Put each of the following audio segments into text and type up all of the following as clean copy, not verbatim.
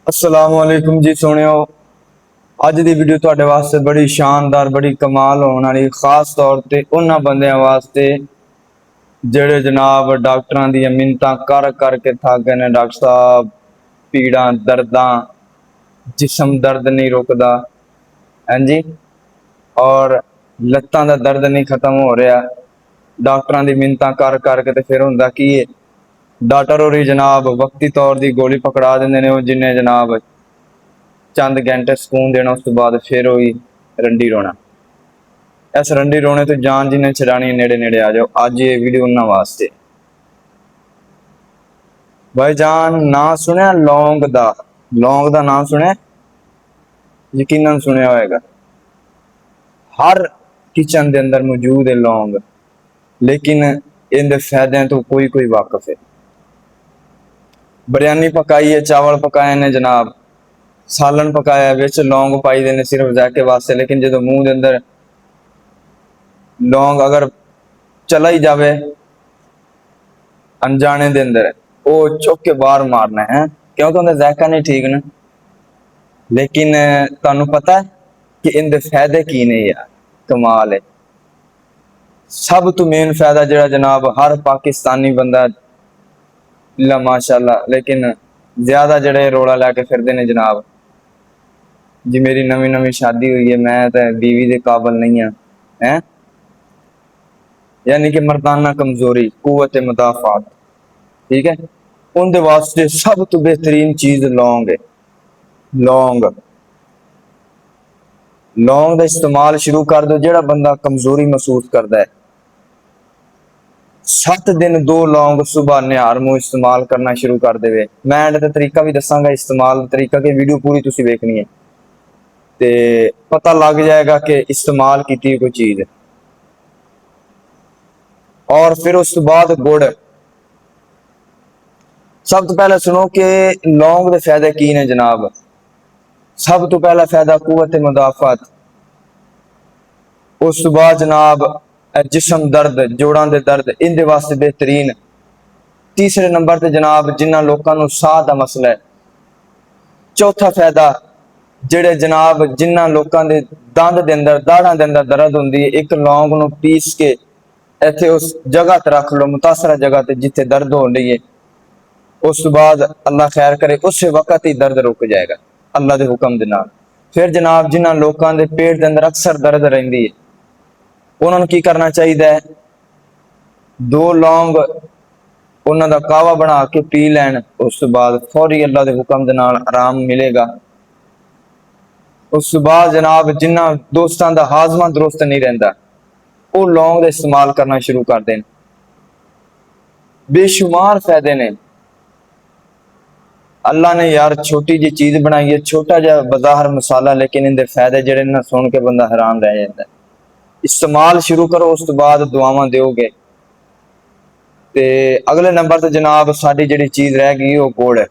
अस्सलाम वालेकुम जी सुनियो। अज की वीडियो तुहाडे वास्ते बड़ी शानदार बड़ी कमाल होने वाली, खास तौर पर उन्होंने बंदियां वास्ते जेड़े जनाब डॉक्टरां दी मिन्नतां कर करके थक गए ने। डॉक्टर साहब पीड़ा दर्दां, जिसम दर्द नहीं रुकदा, हाँ जी, और लत्तां दा दर्द नहीं खत्म हो रहा। डॉक्टरां दी मिन्नतां कर करके ते फिर हुंदा की है, डॉक्टर होरी जनाब वक्ती तौर दी गोली पकड़ा देंदे ने, जिन्हें जनाब चंद घंटे सुकून देना, उस तो बाद फिर वही रंडी रोना। इस रंडी रोने तो जान जिन्हें छड़ानी, नेड़े नेड़े आ जाओ। अज ये वीडियो उन्होंने वास्ते भाईजान ना सुनिया लौंग दा नाम सुनिया, यकीनन सुनिया होगा। हर किचन के अंदर मौजूद है लौंग, लेकिन इनके फायदे तो कोई कोई वाकफ है। बिरयानी पकाई है, चावल पकाए ने जनाब, सालन पकाया, विच लौंग पाई देने सिर्फ जायके वास्ते। लेकिन जो मूँह के अंदर लौंग अगर चला ही जाए अनजाने दे अंदर, वो चुक के बाहर मारना है, क्योंकि उनका जायका नहीं ठीक ना। लेकिन तुहानू पता है कि इनके फायदे की ने यार, कमाल है। सब तो मेन फायदा जो जनाब हर पाकिस्तानी बंदा ला माशाअल्लाह, लेकिन ज्यादा जड़े रोड़ा लैके फिरते ने जनाब जी मेरी नवी नवी शादी हुई है, मैं तो बीवी के काबल नहीं हाँ, है यानी कि मर्दाना कमजोरी, कुव्वत मुदाफात, ठीक है। उनके वास्ते सब तो बेहतरीन चीज लौंग है। लौंग लौंग का इस्तेमाल शुरू कर दो। जो बंदा कमजोरी महसूस करता है, 7 दिन 2 लौंग सुबह निहार मुंह इस्तेमाल करना शुरू कर दे। मैं एंड तरीका भी दसांगा, इस्तेमाल तरीका की वीडियो पूरी तुसी देखनी है ते पता लग जाएगा कि इस्तेमाल की कोई चीज। और फिर उस बाद गुड़। सब तो पहले सुनो कि लौंग के फायदे की ने जनाब। सब तो पहला फायदा कुव्वत मुदाफात, उस बाद जनाब जिसम दर्द, जोड़ों के दर्द, इनके वास्ते बेहतरीन। तीसरे नंबर पर जनाब जिन्होंने लोगों साह का मसला है। चौथा फायदा जेड़े जनाब जिन्होंने लोगों के दंद के अंदर दाढ़ा के अंदर दर्द होंगी है, एक लौंग को पीस के इतने उस जगह पर रख लो, मुतासरा जगह पर जिथे दर्द हो रही है। उस बाद अल्लाह खैर करे उस वक्त ही दर्द रुक जाएगा अल्लाह के हुक्म के नाल। फिर जनाब जिन्होंने लोगों के पेट के अंदर अक्सर दर्द रही है, उन्होंने की करना चाहिए, 2 लौंग उन्होंने कावा बना के पी लैन। उस बाद फौरी अल्लाह के हुक्म के नाल आराम मिलेगा। उस बाद जनाब जिन्होंने दोस्तों का हाजमा दुरुस्त नहीं रहा, वो लौंग का इस्तेमाल करना शुरू कर दें। बेशुमार फायदे ने। अल्लाह ने यार छोटी जी चीज बनाई है, छोटा जहा बाजार मसाला, लेकिन इनके फायदे जड़े ना सुन के बंदा हैरान रह जाता है। इस्तेमाल शुरू करो, उस बाद दुआवां दोगे। ते अगले नंबर तो जनाब साडी जिहड़ी चीज रह गई वो गुड़ है।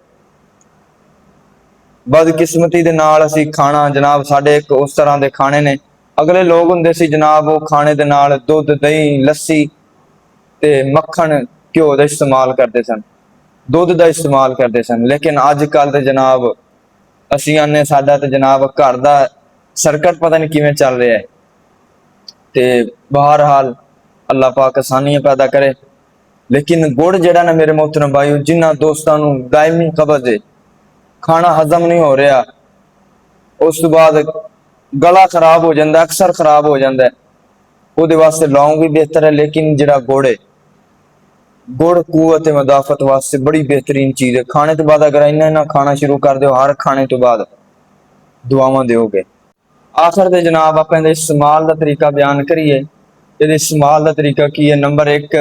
बदकिस्मती दे नाल असी खाना जनाब साडे एक उस तरह के खाने ने। अगले लोग हुंदे सी जनाब वो खाने दे नाल दुध, दही, लस्सी ते मक्खन घ्यो का इस्तेमाल करते सन, दुध का इस्तेमाल करते सन। लेकिन अजकल तो जनाब असी आने साडा तो जनाब घर का सर्कट पता नहीं किवें चल रहा है। ते बहरहाल अल्लाह पाक आसानियां पैदा करे। लेकिन गुड़ जड़ा ना मेरे मोहतरम भाई, जिन्होंने दोस्तों दायमी कब्ज है, खाना हजम नहीं हो रहा, उस बाद गला खराब हो जाता, अक्सर खराब हो जाता है, वो वास्ते लौंग भी बेहतर है। लेकिन जड़ा गुड़ है, गुड़ कुव्वत मुदाफत वास्ते बड़ी बेहतरीन चीज है। खाने तो बाद अगर इन्ना खाना शुरू कर दो, हर खाने तो बाद दुआवां दोगे। आखिर ते जनाब आप इस्तेमाल का तरीका बयान करिए। ये इस्तेमाल का तरीका की है? नंबर 1,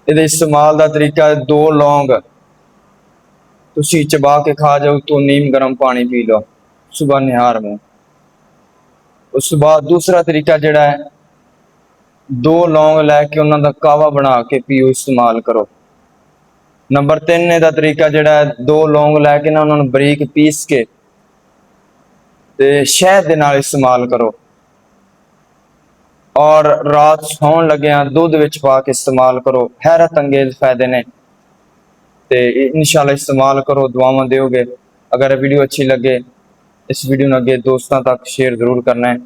ये इस्तेमाल का तरीका 2 लौंग तुसी चबा के खा जाओ, तो नीम गर्म पानी पी लो सुबह निहार मुंह। उस बाद दूसरा तरीका जड़ा है, 2 लौंग लैके उन्होंने कावा बना के पियो, इस्तेमाल करो। नंबर 3 का तरीका जड़ा है, 2 लौंग लैके ना उन्होंने बरीक पीस के ते शहद के नाल इस्तेमाल करो, और रात सौन लग्या दूध विच पा के इस्तेमाल करो। हैरत अंगेज फायदे ने, ते इंशाल्लाह इस्तेमाल करो, दुआवां दोगे। ਅਗਰ ਇਹ ਵੀਡੀਓ ਅੱਛੀ ਲੱਗੇ, ਇਸ ਵੀਡੀਓ ਨੂੰ ਅੱਗੇ ਦੋਸਤਾਂ ਤੱਕ ਸ਼ੇਅਰ ਜ਼ਰੂਰ ਕਰਨਾ ਹੈ।